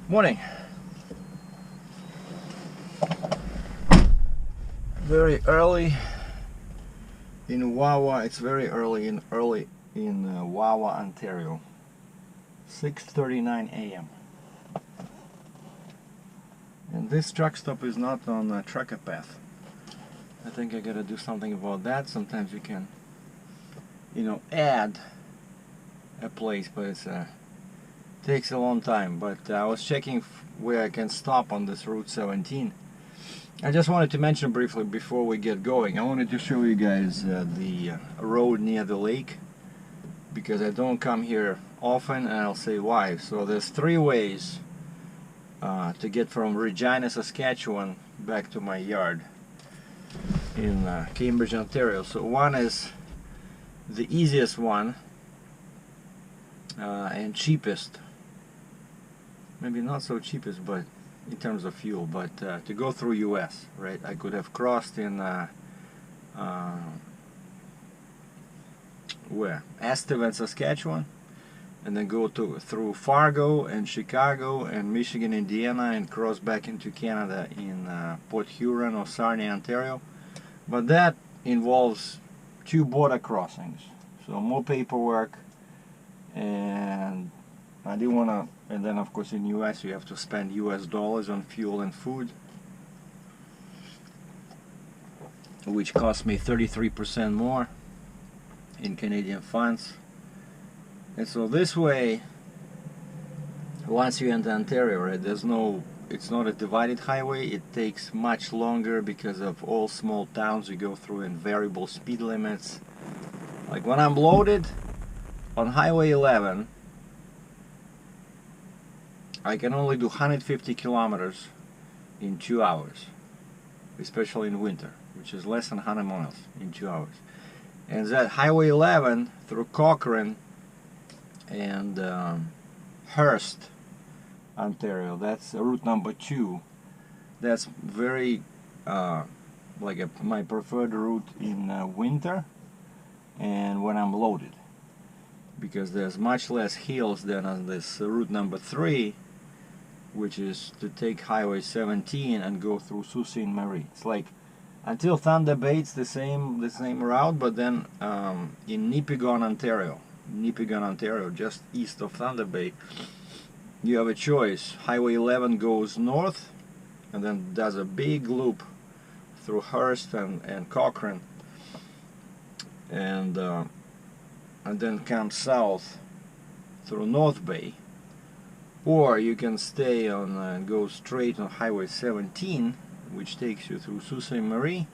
Morning. Very early in Wawa. It's very early in Wawa, Ontario. 6:39 a.m. And this truck stop is not on a trucker path. I think I gotta do something about that. Sometimes you can, add a place, but it's takes a long time. But I was checking where I can stop on this Route 17. I just wanted to mention briefly before we get going, I wanted to show you guys the road near the lake, because I don't come here often, and I'll say why. So there's three ways to get from Regina, Saskatchewan back to my yard in Cambridge, Ontario. So one is the easiest one and cheapest. Maybe not so cheapest, but in terms of fuel, but to go through US, right? I could have crossed in where? Estevan, Saskatchewan, and then go through Fargo and Chicago and Michigan, Indiana, and cross back into Canada in Port Huron or Sarnia, Ontario. But that involves 2 border crossings, so more paperwork, and I didn't want to. And then of course in US you have to spend US dollars on fuel and food, which cost me 33% more in Canadian funds. And so this way, once you enter Ontario, right, it's not a divided highway. It takes much longer because of all small towns you go through and variable speed limits. Like when I'm loaded on Highway 11, I can only do 150 kilometers in 2 hours, especially in winter, which is less than 100 miles in 2 hours. And that Highway 11 through Cochrane and Hearst, Ontario, that's route number 2. That's very my preferred route in winter and when I'm loaded, because there's much less hills than on this route number 3, which is to take Highway 17 and go through Sault Ste. It's like until Thunder Bay, it's the same route, but then in Nipigon, Ontario, just east of Thunder Bay, you have a choice. Highway 11 goes north and then does a big loop through Hearst and Cochrane, and then comes south through North Bay. Or you can stay on and go straight on Highway 17, which takes you through Sault Ste. Marie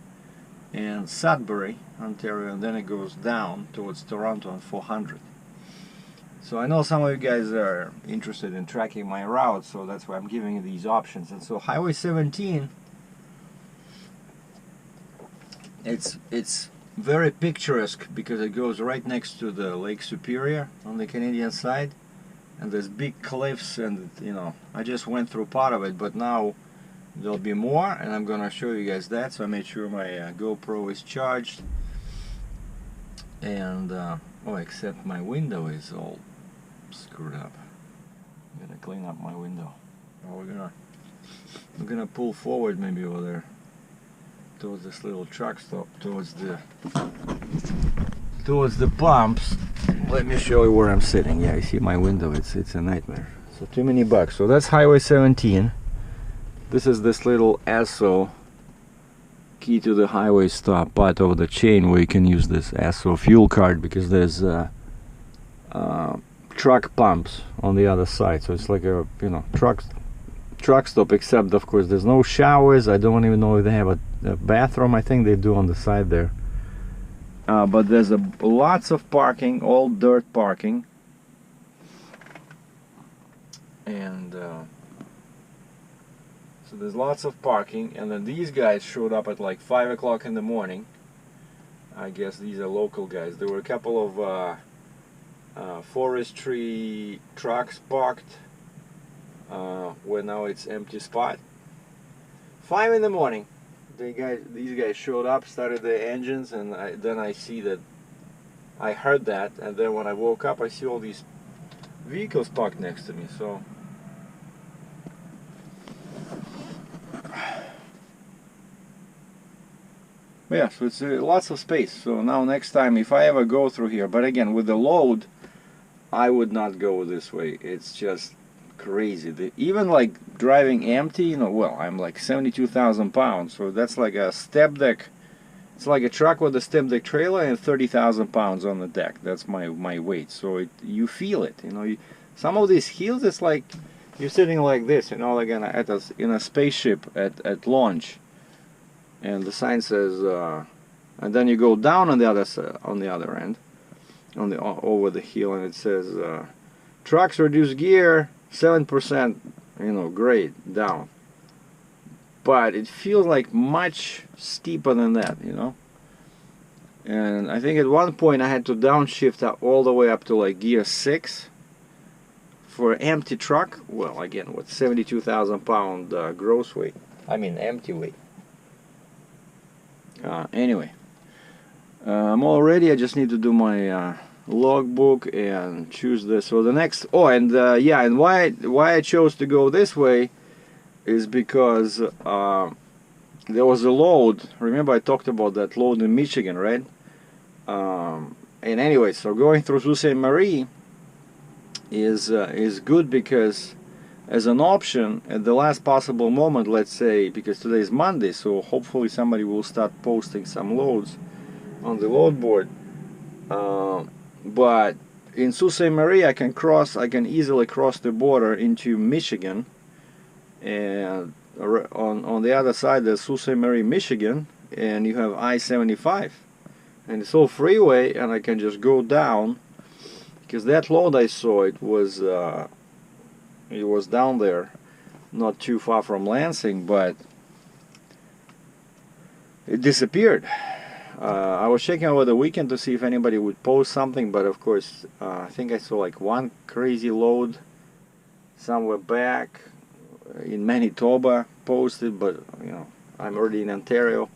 and Sudbury, Ontario, and then it goes down towards Toronto on 400. So I know some of you guys are interested in tracking my route, so that's why I'm giving you these options. And so Highway 17, it's very picturesque because it goes right next to the Lake Superior on the Canadian side. And there's big cliffs, and I just went through part of it, but now there'll be more, and I'm gonna show you guys that. So I made sure my GoPro is charged, and except my window is all screwed up. I'm gonna clean up my window. We're gonna pull forward maybe over there towards this little truck stop, towards the pumps. Let me show you where I'm sitting. Yeah, you see my window, it's a nightmare. So too many bugs. So that's Highway 17. This is this little ASO key to the highway stop part of the chain where you can use this ASO fuel card, because there's truck pumps on the other side. So it's like a truck stop, except of course there's no showers. I don't even know if they have a bathroom. I think they do on the side there. But there's lots of parking, all dirt parking, and so there's lots of parking. And then these guys showed up at like 5 o'clock in the morning. I guess these are local guys. There were a couple of forestry trucks parked where now it's empty spot. 5 in the morning. These guys showed up, started their engines, and then I see that I heard that, and then when I woke up I see all these vehicles parked next to me. So Yeah, so it's lots of space. So now next time, if I ever go through here, but again, with the load, I would not go this way. It's just crazy. Even like driving empty, you know, well, I'm like 72,000 pounds, so that's like a step deck. It's like a truck with a step deck trailer and 30,000 pounds on the deck. That's my weight. So you feel it, you know. Some of these hills, it's like you're sitting like this, you know, like in a spaceship at launch, and the sign says, and then you go down on the other end, over the hill, and it says, trucks reduce gear 7%, you know, grade down. But it feels like much steeper than that, you know. And I think at one point I had to downshift all the way up to like gear 6 for an empty truck. Well, again, with 72,000 pound gross weight. I mean empty weight. Anyway, I'm all ready. I just need to do my logbook and choose this. So the next, yeah, and why I chose to go this way is because there was a load. Remember I talked about that load in Michigan, right? And anyway, so going through Sault Ste. Marie is good, because as an option at the last possible moment, let's say, because today is Monday, so hopefully somebody will start posting some loads on the load board. But in Sault Ste. Marie I can easily cross the border into Michigan, and on the other side there's Sault Ste. Marie, Michigan, and you have I-75, and it's all freeway, and I can just go down, because that load I saw, it was down there, not too far from Lansing, but it disappeared. I was checking over the weekend to see if anybody would post something, but of course I think I saw like one crazy load somewhere back in Manitoba posted, but you know, I'm already in Ontario,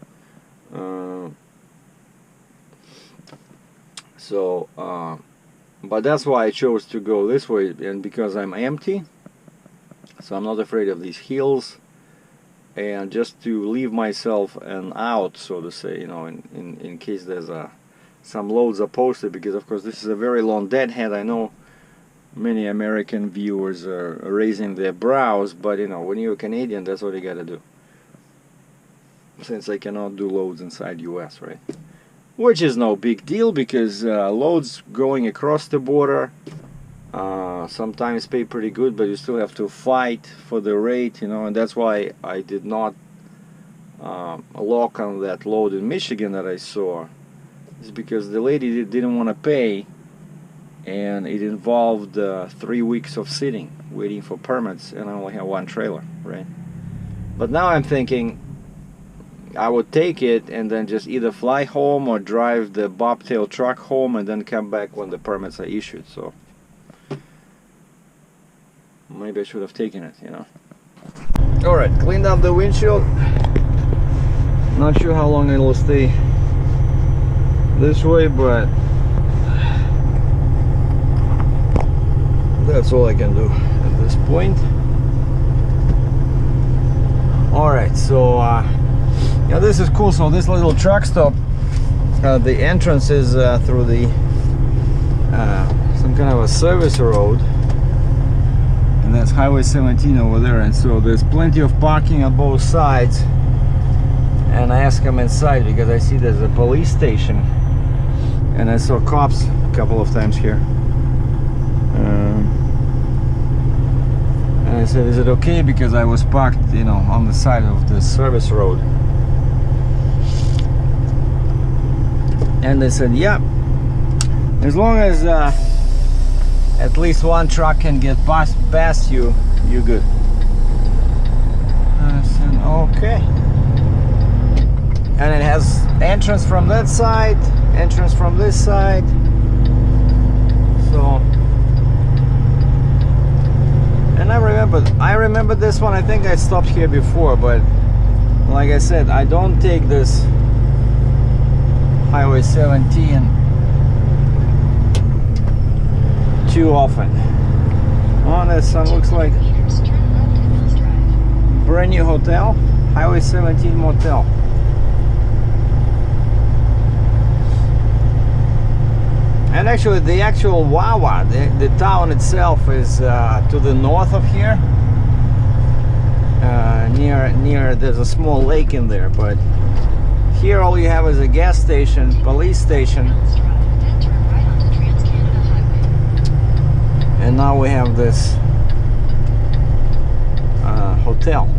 but that's why I chose to go this way, and because I'm empty, so I'm not afraid of these hills, and just to leave myself an out, so to say, you know, in case there's some loads are posted, because of course this is a very long deadhead. I know many American viewers are raising their brows, but you know, when you're a Canadian, that's what you gotta do, since I cannot do loads inside US, right? Which is no big deal, because loads going across the border sometimes pay pretty good, but you still have to fight for the rate, you know, and that's why I did not lock on that load in Michigan that I saw. It's because the lady didn't want to pay, and it involved 3 weeks of sitting waiting for permits, and I only have one trailer, right? But now I'm thinking I would take it and then just either fly home or drive the bobtail truck home and then come back when the permits are issued. So maybe I should have taken it, you know. Alright, cleaned up the windshield. Not sure how long it will stay this way, but that's all I can do at this point. Alright, so yeah, this is cool. So this little truck stop, the entrance is through the some kind of a service road, and that's Highway 17 over there, and so there's plenty of parking on both sides. And I asked them inside because I see there's a police station, and I saw cops a couple of times here, and I said, is it okay, because I was parked, you know, on the side of the service road. And they said, yeah, as long as at least one truck can get past you, you're good. I said, okay. And it has entrance from that side, entrance from this side. So, and I remember this one. I think I stopped here before, but like I said, I don't take this Highway 17 too often. Oh, that sun looks like brand new hotel, Highway 17 motel. actually, the actual Wawa, the town itself is to the north of here. Near, there's a small lake in there, but here all you have is a gas station, police station. And now we have this hotel.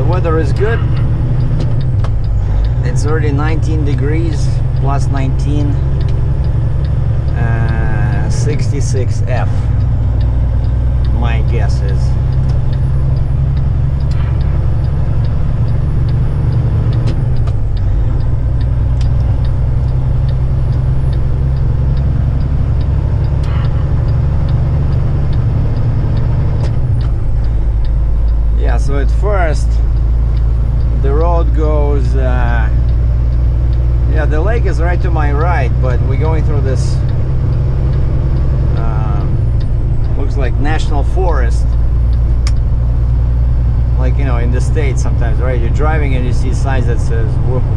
Weather is good. It's already 19 degrees plus 19, 66 F, my guess is. Yeah, so at first the road goes, yeah, the lake is right to my right, but we're going through this, looks like national forest, like, you know, in the States sometimes, right? You're driving and you see signs that says,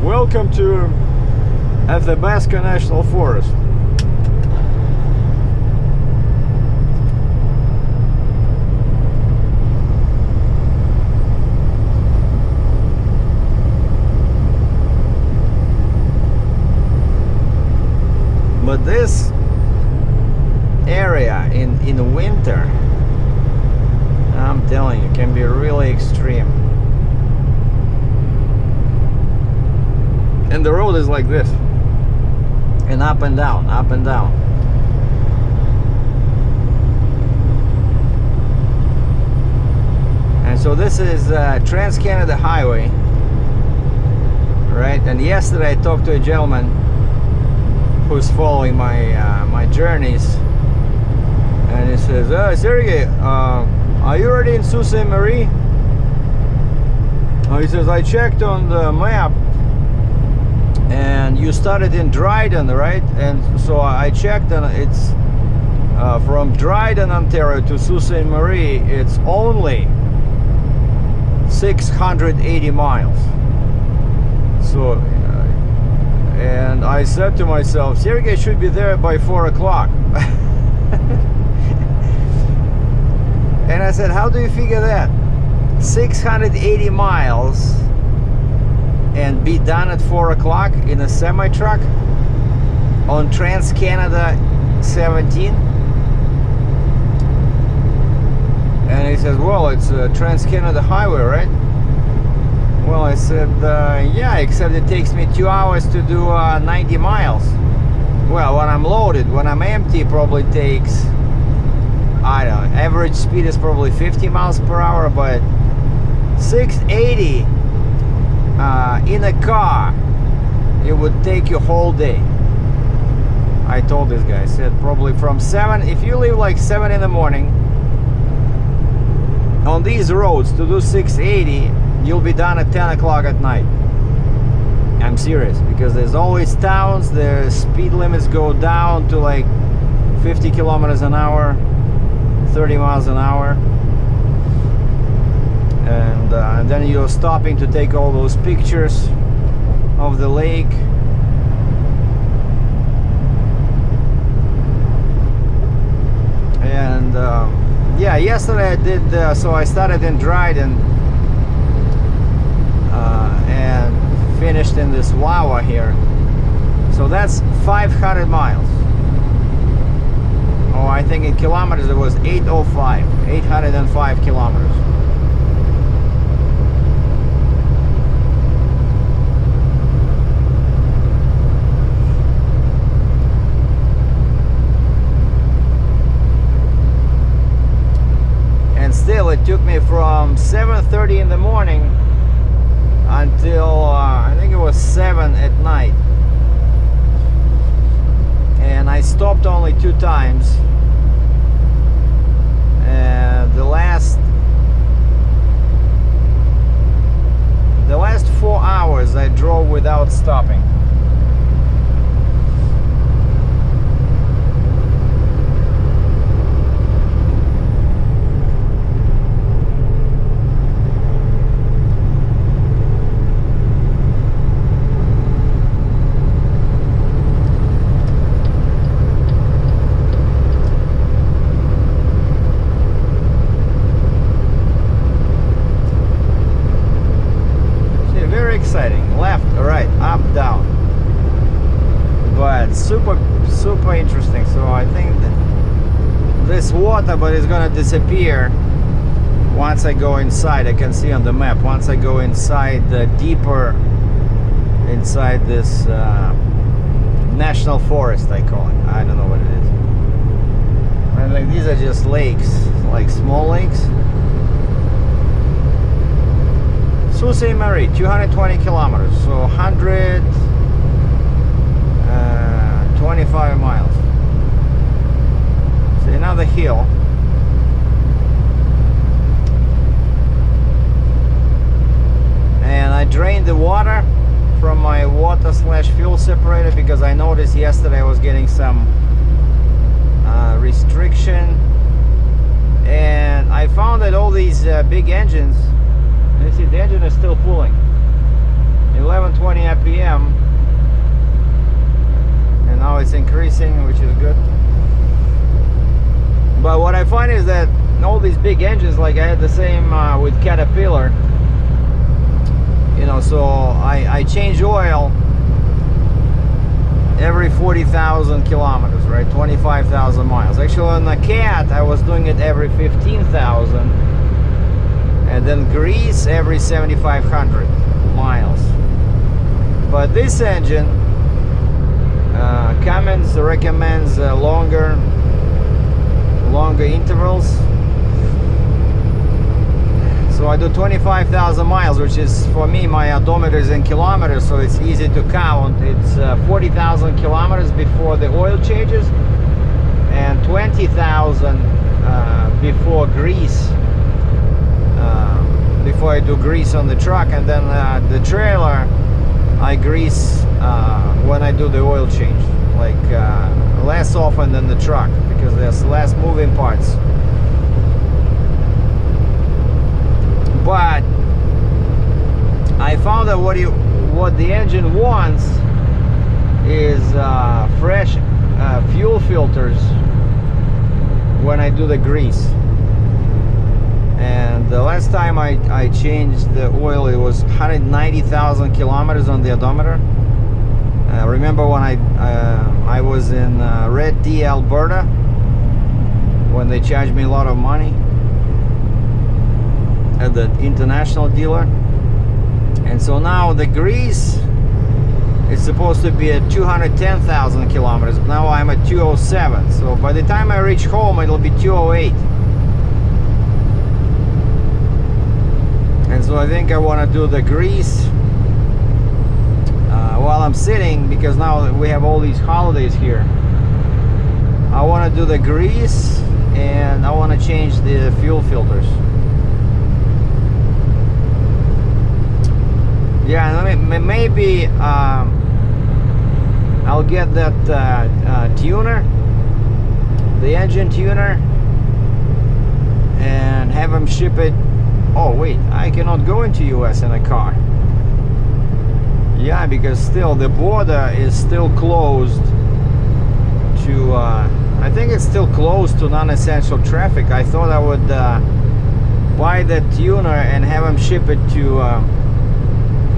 welcome to Athabasca National Forest. But this area in the winter, I'm telling you, can be really extreme. And the road is like this, and up and down, up and down. And so this is Trans-Canada Highway, right? And yesterday I talked to a gentleman who's following my journeys, and he says, Sergei, are you already in Sault Ste. Marie? He says, I checked on the map and you started in Dryden, right? And so I checked, and it's from Dryden, Ontario to Sault Ste. Marie, it's only 680 miles. So and I said to myself, Sergei should be there by 4 o'clock. And I said, how do you figure that? 680 miles and be done at 4 o'clock in a semi-truck on Trans-Canada 17? And he says, well, it's a Trans-Canada Highway, right? Well, I said, yeah, except it takes me 2 hours to do 90 miles. Well, when I'm loaded, when I'm empty, it probably takes, I don't know, average speed is probably 50 miles per hour, but 680 in a car, it would take you a whole day. I told this guy, I said probably from 7, if you leave like 7 in the morning on these roads to do 680, you'll be done at 10 o'clock at night. I'm serious, because there's always towns, the speed limits go down to like 50 kilometers an hour, 30 miles an hour, and then you're stopping to take all those pictures of the lake. And yeah, yesterday I did, so I started in Dryden and finished in this Wawa here. So that's 500 miles. Oh, I think in kilometers it was 805 kilometers. from 7:30 in the morning until I think it was 7 at night, and I stopped only 2 times, and the last 4 hours I drove without stopping. Left, right, up, down, but super interesting. So I think that this water, but it's gonna disappear once I go inside. I can see on the map once I go inside, deeper inside this national forest, I call it. I don't know what it is. And like these are just lakes, like small lakes. Sault Ste. Marie, 220 kilometers, so 125 miles. See, another hill. And I drained the water from my water/fuel separator because I noticed yesterday I was getting some restriction. And I found that all these big engines, you see the engine is still pulling 1120 RPM, and now it's increasing, which is good. But what I find is that all these big engines, like I had the same with Caterpillar, you know, so I change oil every 40,000 kilometers, right? 25,000 miles. Actually on the Cat I was doing it every 15,000, and then grease every 7,500 miles. But this engine, Cummins recommends longer intervals. So I do 25,000 miles, which is, for me, my odometer is in kilometers, so it's easy to count. It's 40,000 kilometers before the oil changes, and 20,000 before grease. Before I do grease on the truck, and then the trailer I grease when I do the oil change, like less often than the truck because there's less moving parts. But I found that what the engine wants is fresh fuel filters when I do the grease. And the last time I changed the oil, it was 190,000 kilometers on the odometer. Remember when I was in Red Deer, Alberta, when they charged me a lot of money at the international dealer? And so now the grease is supposed to be at 210,000 kilometers. Now I'm at 207. So by the time I reach home, it'll be 208. And so I think I want to do the grease while I'm sitting, because now we have all these holidays here. I want to do the grease, and I want to change the fuel filters. Yeah, maybe I'll get that tuner, the engine tuner, and have them ship it. Oh wait, I cannot go into US in a car. Yeah, because still the border is still closed to I think it's still closed to non-essential traffic. I thought I would buy that tuner and have them ship it to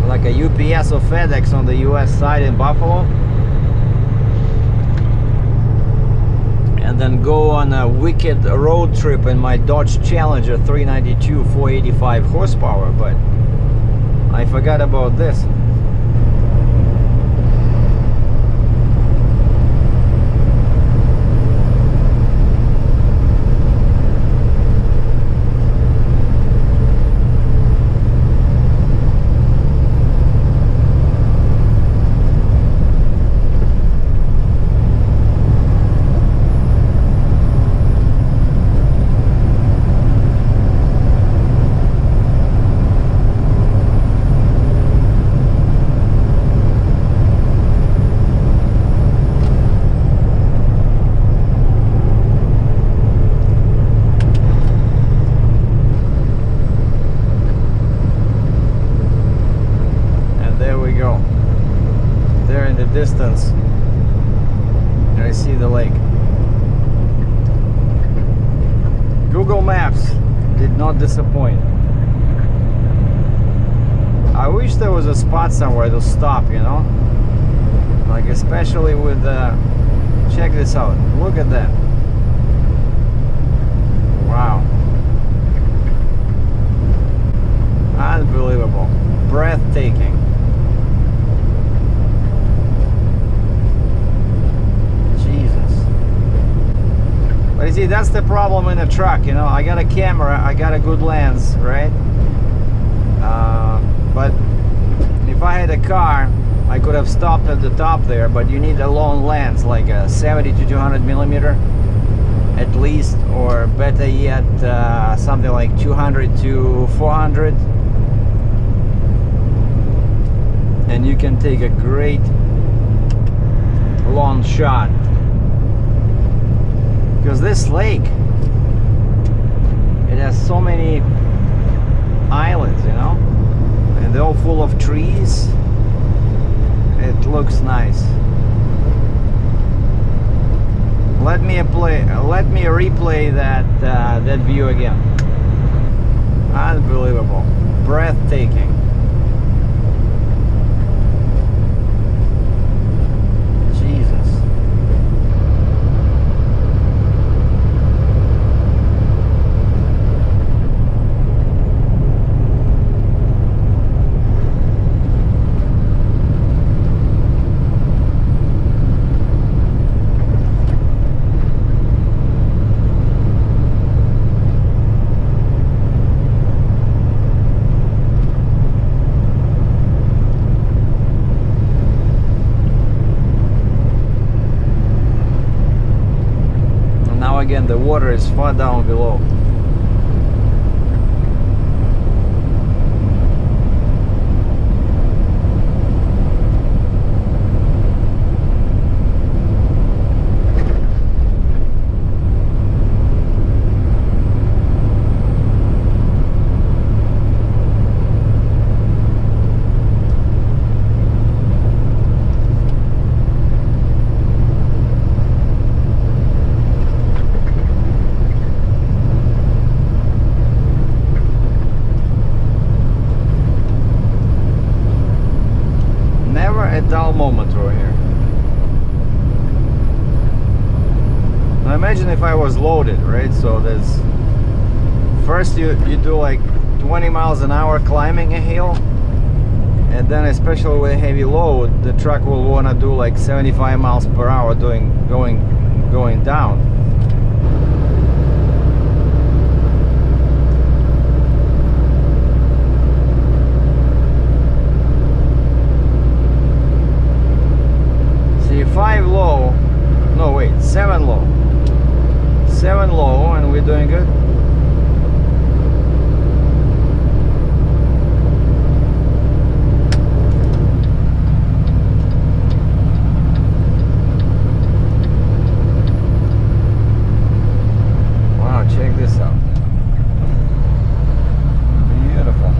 like a UPS or FedEx on the US side in Buffalo, and then go on a wicked road trip in my Dodge Challenger 392 485 horsepower. But I forgot about this. distance, I see the lake. Google Maps did not disappoint. I wish there was a spot somewhere to stop, you know, like especially with check this out, look at that. Wow, unbelievable, breathtaking. But you see, that's the problem in a truck, you know. I got a camera, I got a good lens, right? But if I had a car, I could have stopped at the top there, but you need a long lens, like a 70 to 200 millimeter at least, or better yet, something like 200 to 400. And you can take a great long shot. Because this lake, it has so many islands, you know, and they're all full of trees. It looks nice. Let me replay that view again. Unbelievable, breathtaking. Again, the water is far down below. Dull moment over here. Now imagine if I was loaded, right? So there's first you do like 20 miles an hour climbing a hill, and then especially with a heavy load, the truck will want to do like 75 miles per hour going down. Seven low, and we're doing good. Wow, check this out. Beautiful.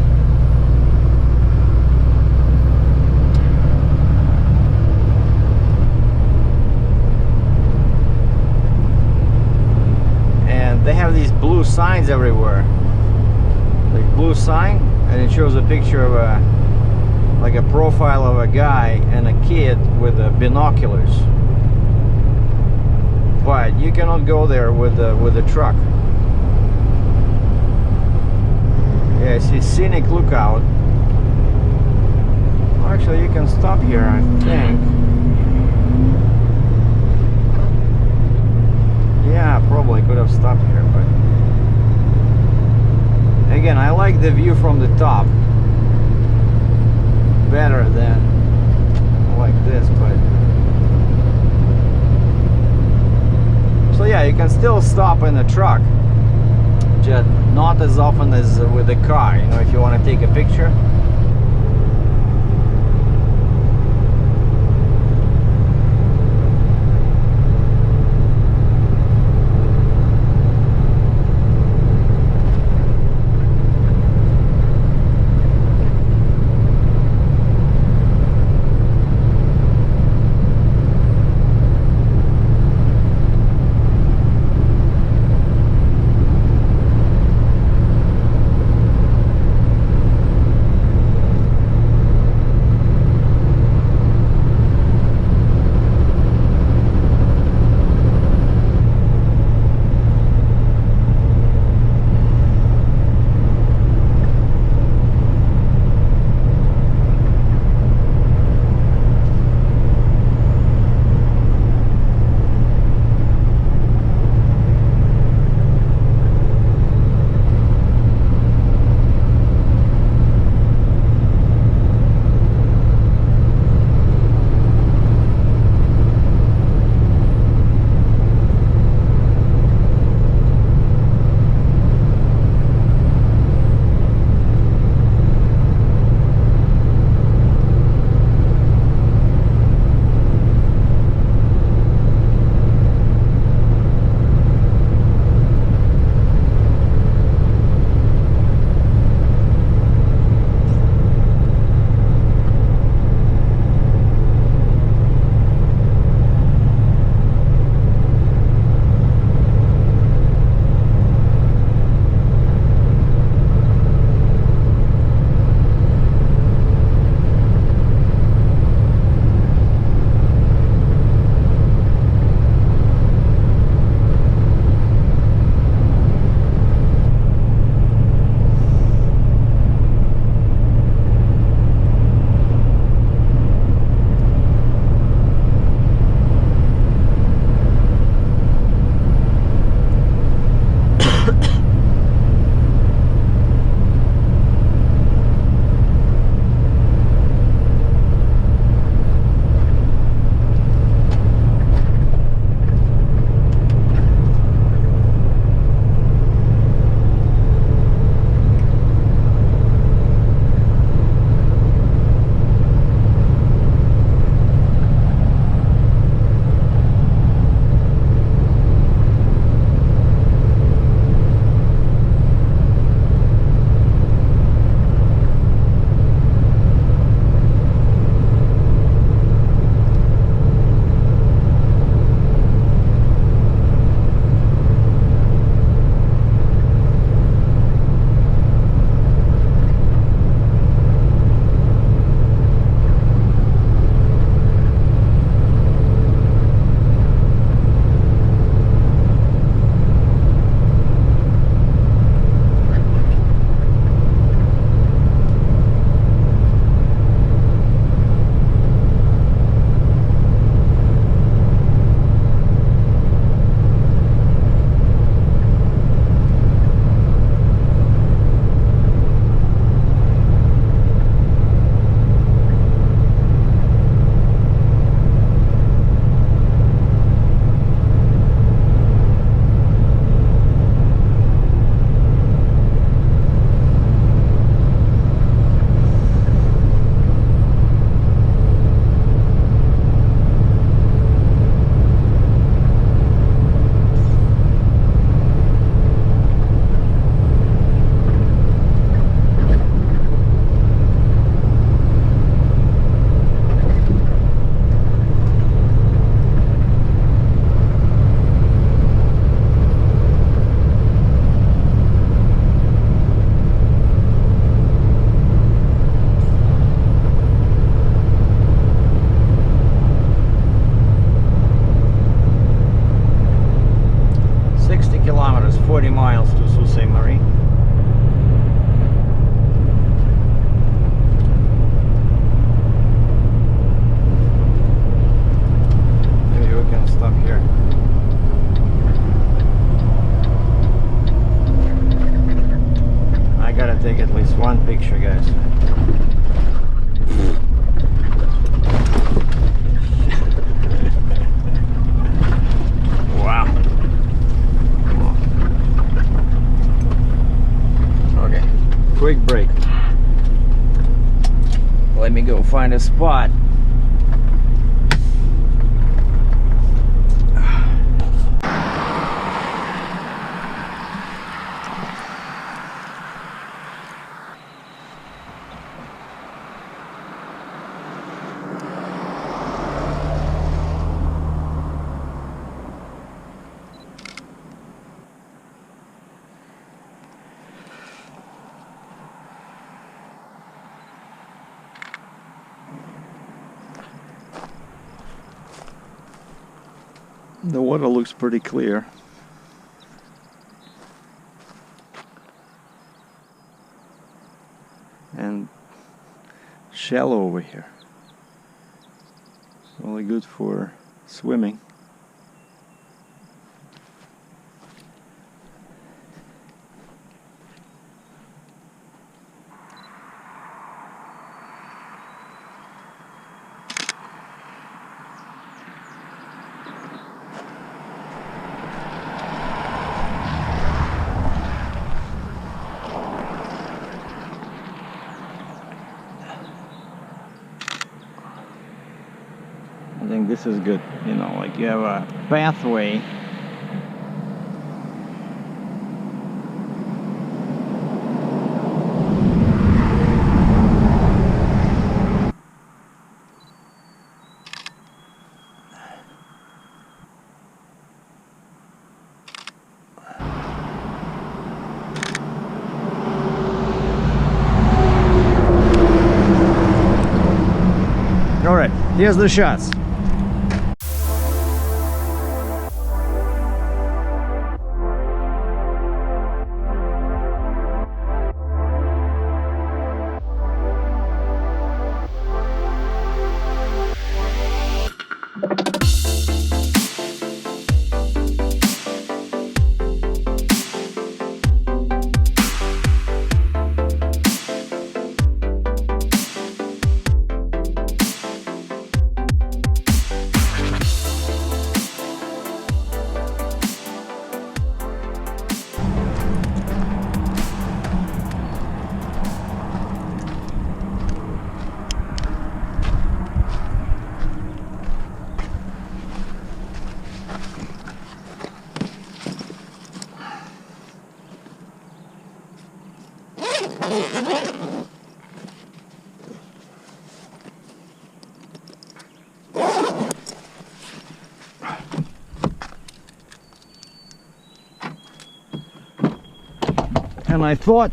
They have these blue signs everywhere, like blue sign, and it shows a picture of like a profile of a guy and a kid with binoculars. But you cannot go there with the truck. Yeah, I see Scenic lookout. Well, actually, you can stop here, I think. Yeah, probably could have stopped here, but again, I like the view from the top better than like this, but so yeah, you can still stop in the truck, just not as often as with the car, you know, if you want to take a picture. least one picture, guys. Wow. Okay, quick break. Let me go find a spot. The water looks pretty clear. And shallow over here. It's only good for swimming. I think this is good, you know, like you have a pathway. All right, here's the shots. And I thought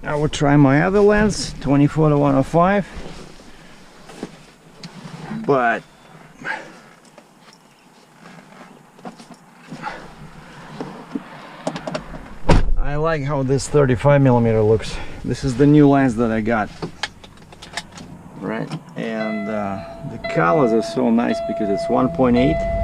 I would try my other lens, 24-105, but I like how this 35mm looks. This is the new lens that I got, right? And the colors are so nice because it's 1.8.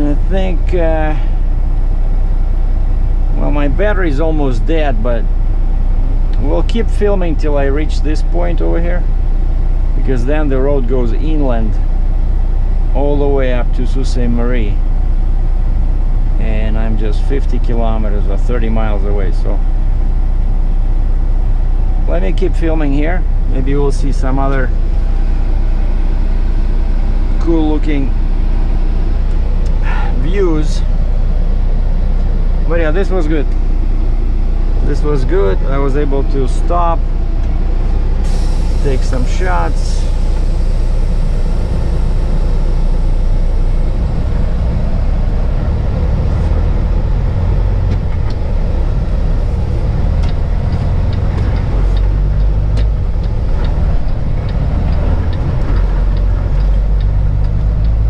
I think, well, my battery is almost dead, but we'll keep filming till I reach this point over here, because then the road goes inland all the way up to Sault Ste. Marie, and I'm just 50 kilometers or 30 miles away. So let me keep filming here. Maybe we'll see some other cool looking views. But yeah, this was good. This was good. I was able to stop, take some shots.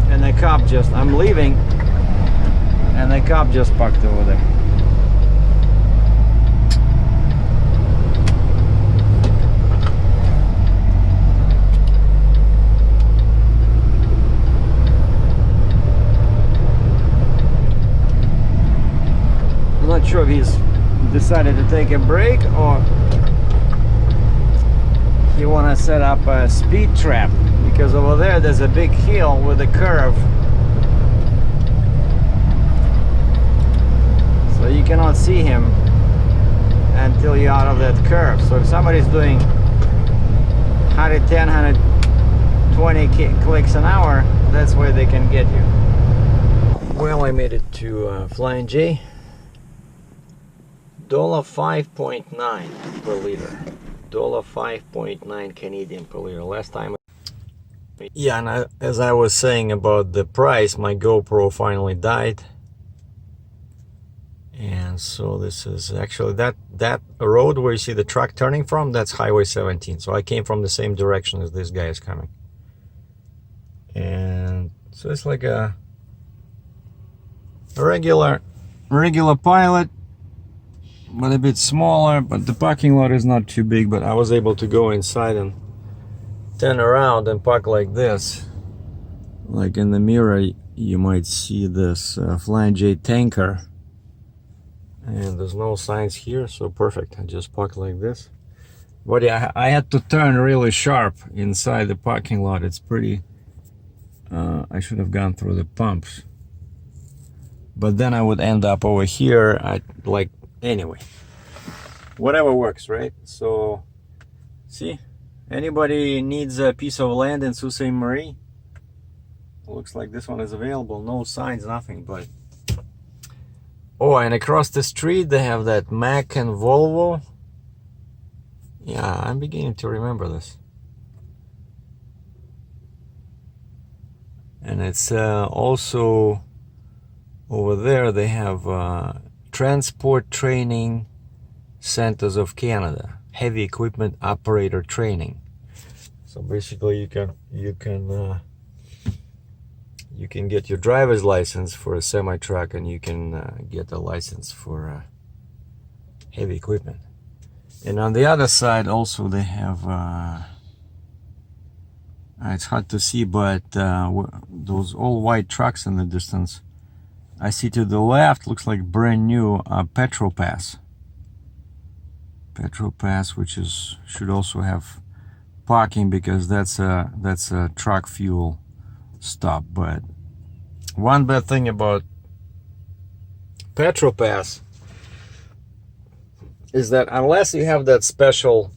And the cop just, I'm leaving, and the cop just parked over there. sure if he's decided to take a break or he want to set up a speed trap, because over there's a big hill with a curve, so you cannot see him until you're out of that curve. So if somebody's doing 110, 120 clicks an hour, that's where they can get you. Well, I made it to Flying J. $5.9 per liter. $5.9 Canadian per liter. Last time. Yeah, and as I was saying about the price, my GoPro finally died. And so this is actually that road where you see the truck turning from, that's Highway 17. So I came from the same direction as this guy is coming. And so it's like a regular Pilot, but a bit smaller, but the parking lot is not too big. But I was able to go inside and turn around and park like this. Like in the mirror you might see this Flying J tanker, and there's no signs here, so perfect. I just park like this. But yeah, I had to turn really sharp inside the parking lot. It's pretty I should have gone through the pumps, but then I would end up over here. Anyway, whatever works, right? So see, anybody needs a piece of land in Sault Ste. Marie, looks like this one is available. No signs, nothing. But oh, and across the street they have that Mack and Volvo. Yeah, I'm beginning to remember this. And it's also over there they have Transport Training Centers of Canada, Heavy Equipment Operator Training. So basically you can get your driver's license for a semi-truck, and you can get a license for heavy equipment. And on the other side also they have it's hard to see, but those all white trucks in the distance. I see to the left, looks like brand new Petrol Pass. Petrol Pass, which should also have parking, because that's a truck fuel stop. But one bad thing about Petrol Pass is that unless you have that special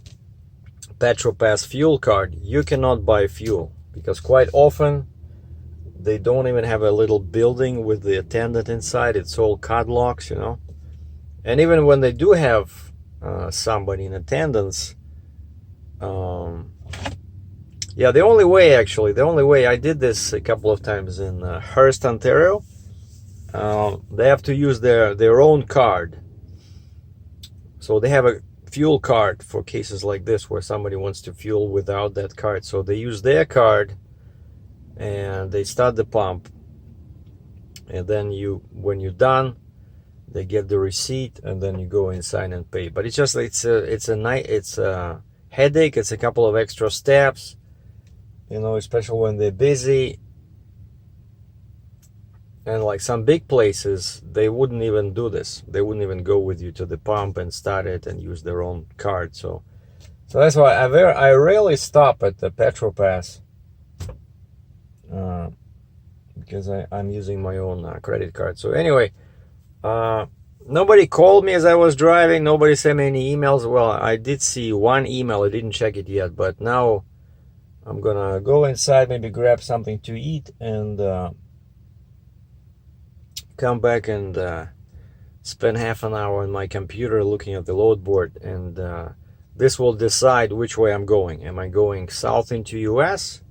Petrol Pass fuel card, you cannot buy fuel, because quite often they don't even have a little building with the attendant inside. It's all card locks, you know. And even when they do have somebody in attendance, yeah, the only way I did this a couple of times in Hearst, Ontario, they have to use their own card. So they have a fuel card for cases like this where somebody wants to fuel without that card. So they use their card and they start the pump, and then when you're done, they get the receipt, and then you go inside and pay. But it's just it's a headache. It's a couple of extra steps, you know, especially when they're busy. And like some big places, they wouldn't even do this. They wouldn't even go with you to the pump and start it and use their own card. So that's why I rarely stop at the Petrol Pass, because I'm using my own credit card. So anyway, nobody called me as I was driving. Nobody sent me any emails. Well, I did see one email. I didn't check it yet, but now I'm gonna go inside, maybe grab something to eat, and come back and spend half an hour on my computer looking at the load board, and this will decide which way I'm going. Am I going south into US,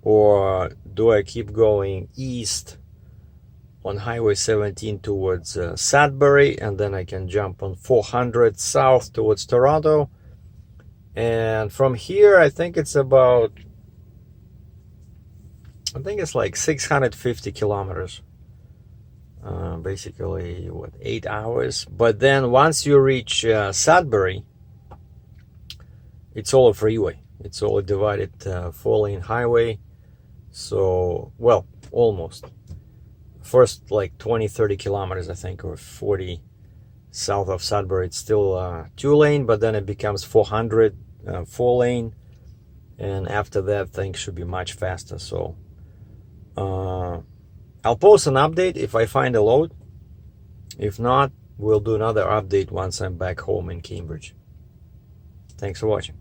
or do I keep going east on Highway 17 towards Sudbury, and then I can jump on 400 south towards Toronto? And from here, I think it's like 650 kilometers. Basically, 8 hours. But then once you reach Sudbury, it's all a freeway. It's all a divided 4-lane highway. So, well, almost. First like 20-30 kilometers, I think, or 40, south of Sudbury it's still 2-lane, but then it becomes 400 4-lane, and after that things should be much faster. So I'll post an update if I find a load. If not, we'll do another update once I'm back home in Cambridge. Thanks for watching.